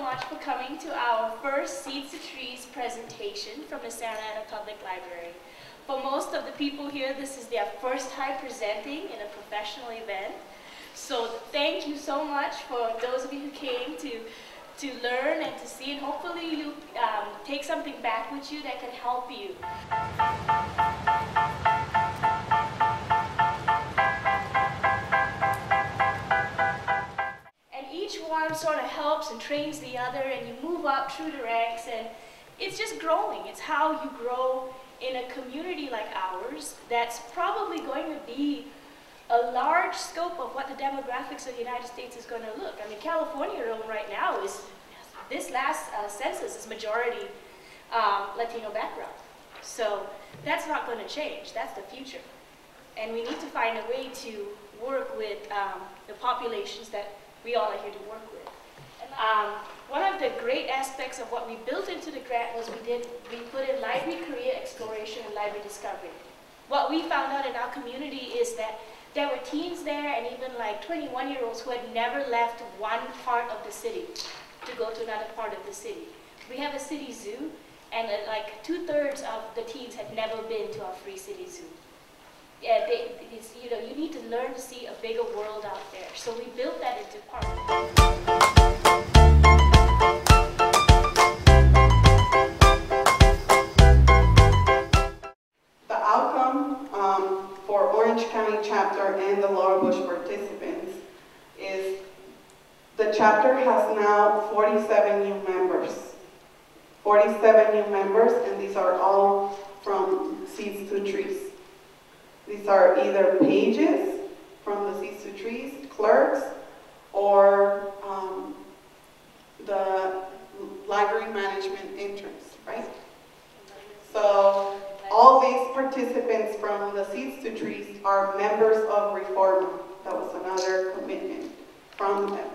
much for coming to our first Seeds to Trees presentation from the Santa Ana Public Library. For most of the people here, this is their first time presenting in a professional event. So thank you so much for those of you who came to learn and to see, and hopefully you take something back with you that can help you. And each one sort of helps and trains the other, and you move up through the ranks, and it's just growing. It's how you grow in a community like ours that's probably going to be a large scope of what the demographics of the United States is going to look. I mean, California alone right now is, this last census is majority Latino background. So that's not going to change. That's the future. And we need to find a way to work with the populations that we all are here to work with. One of the great aspects of what we built into the grant was we put in library career exploration and library discovery. What we found out in our community is that there were teens there and even like 21-year-olds who had never left one part of the city to go to another part of the city. We have a city zoo, and like 2/3 of the teens had never been to our free city zoo. Yeah, you need to learn to see a bigger world out there. So we built that into part of it. For Orange County chapter and the Laurel Bush participants is the chapter has now 47 new members. 47 new members, and these are all from Seeds to Trees. These are either pages from the Seeds to Trees, clerks, or the library management interns, right? So all these participants from the Seeds to Trees are members of REFORMA. That was another commitment from them.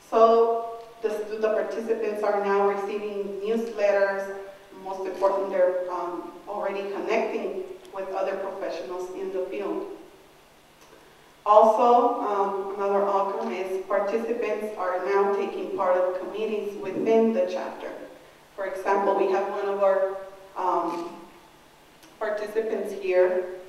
So the participants are now receiving newsletters. Most important, they're already connecting with other professionals in the field. Also, another outcome is participants are now taking part of committees within the chapter. For example, we have one of our participants here,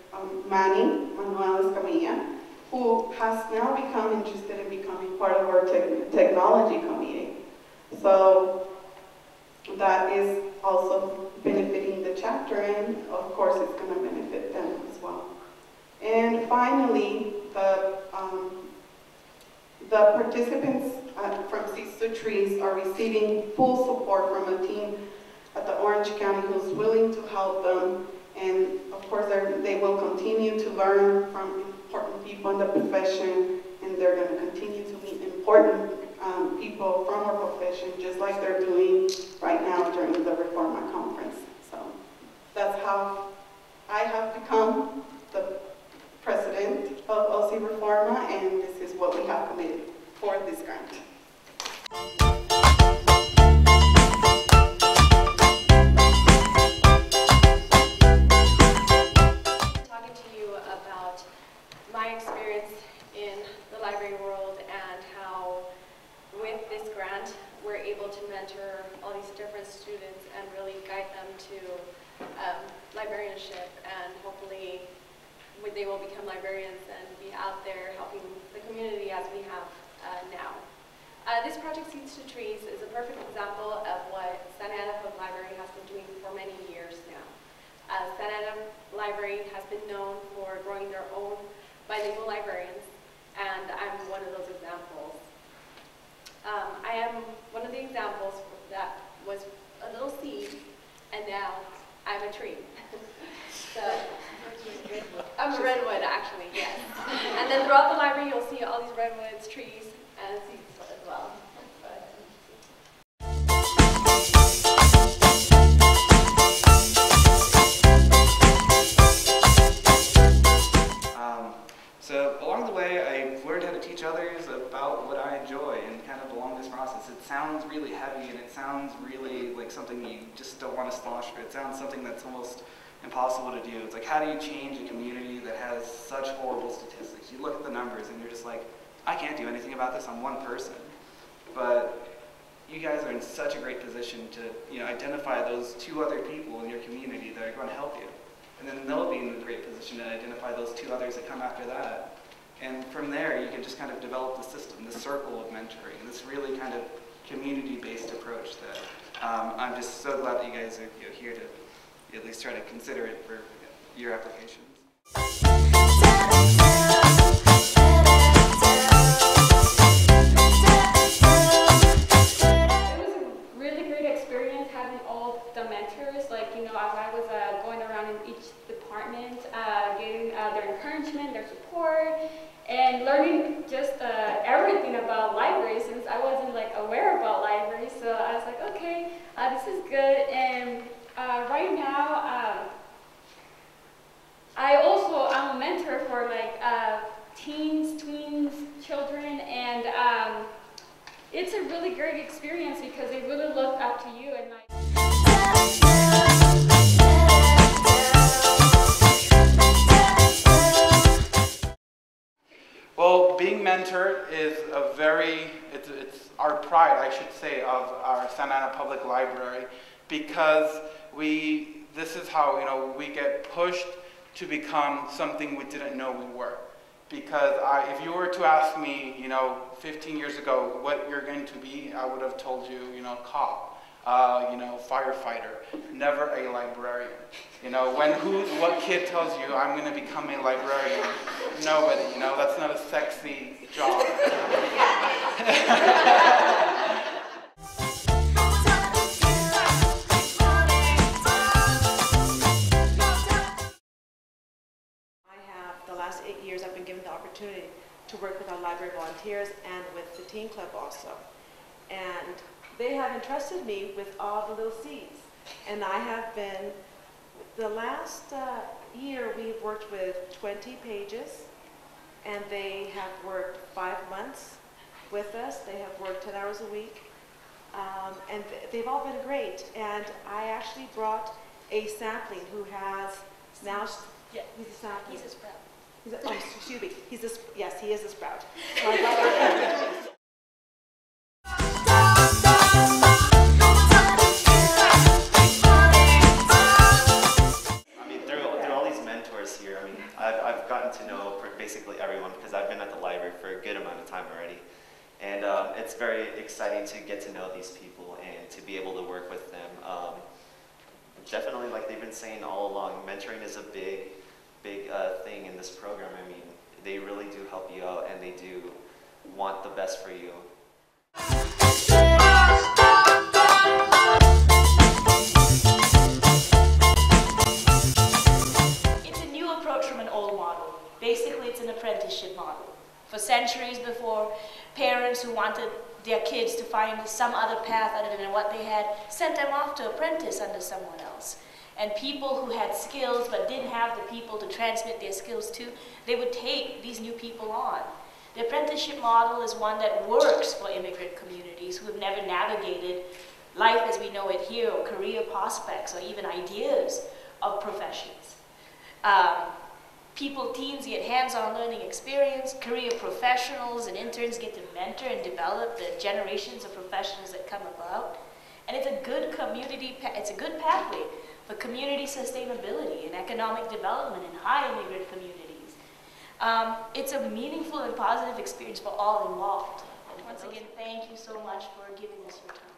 Manuel Escamilla, who has now become interested in becoming part of our technology committee. So that is also benefiting the chapter, and of course it's going to benefit them as well. And finally, the participants from Seeds to Trees are receiving full support from a team at the Orange County who's willing to help them, and of course they will continue to learn from important people in the profession, and they're going to continue to meet important people from our profession, just like they're doing right now during the REFORMA Conference. So that's how I have become the president of OC REFORMA, and this is what we have committed for this grant. Talking to you about my experience in the library world and how with this grant we're able to mentor all these different students and really guide them to librarianship, and hopefully they will become librarians and be out there helping the community as we have now. This project, Seeds to Trees, is a perfect example of what Santa Ana Public Library has been doing for many years now. Santa Ana Library has been known for growing their own bilingual librarians, and I'm one of those examples. I am one of the examples that was a little seed, and now I'm a tree. So, I'm a redwood, actually, yes. And then throughout the library, you'll see all these redwoods, trees, and seeds as well. So along the way, I learned how to teach others about what I enjoy, and kind of along this process, it sounds really heavy, and it sounds really like something you just don't want to slosh for. It sounds something that's almost impossible to do. It's like, how do you change a community that has such horrible statistics? You look at the numbers and you're just like, I can't do anything about this, I'm one person. But you guys are in such a great position to identify those 2 other people in your community that are going to help you. And then they'll be in a great position to identify those 2 others that come after that. And from there, you can just kind of develop the system, the circle of mentoring, this really kind of community-based approach that I'm just so glad that you guys are here to at least try to consider it for your applications. As I was going around in each department, getting their encouragement, their support, and learning just everything about libraries, since I wasn't aware about libraries. So I was like, okay, this is good. And right now, I'm a mentor for teens, tweens, children, and it's a really great experience because they really look up to you and Well, being mentored is it's our pride, I should say, of our Santa Ana Public Library, because this is how, we get pushed to become something we didn't know we were. Because if you were to ask me, 15 years ago what you're going to be, I would have told you, cop, firefighter, never a librarian. What kid tells you I'm going to become a librarian? Nobody. That's not a sexy job. The last 8 years I've been given the opportunity to work with our library volunteers and with the teen club also. And they have entrusted me with all the little seeds. And I have been, the last year we've worked with 20 pages, and they have worked 5 months with us. They have worked 10 hours a week. And they've all been great. And I actually brought a sampling who has now, Yeah. he's a sampling. He's a sprout. Excuse me. Yes, he is a sprout. Through all these mentors here, I've gotten to know basically everyone because I've been at the library for a good amount of time already. And it's very exciting to get to know these people and to be able to work with them. Definitely, like they've been saying all along, mentoring is a big thing in this program. They really do help you out, and they do want the best for you. It's a new approach from an old model. Basically, it's an apprenticeship model. For centuries before, parents who wanted their kids to find some other path other than what they had sent them off to apprentice under someone else. And people who had skills but didn't have the people to transmit their skills to, they would take these new people on. The apprenticeship model is one that works for immigrant communities who have never navigated life as we know it here, or career prospects, or even ideas of professions. Teens get hands-on learning experience, career professionals and interns get to mentor and develop the generations of professionals that come about. And it's a good pathway for community sustainability and economic development in high immigrant communities. It's a meaningful and positive experience for all involved. And once again, thank you so much for giving us your time.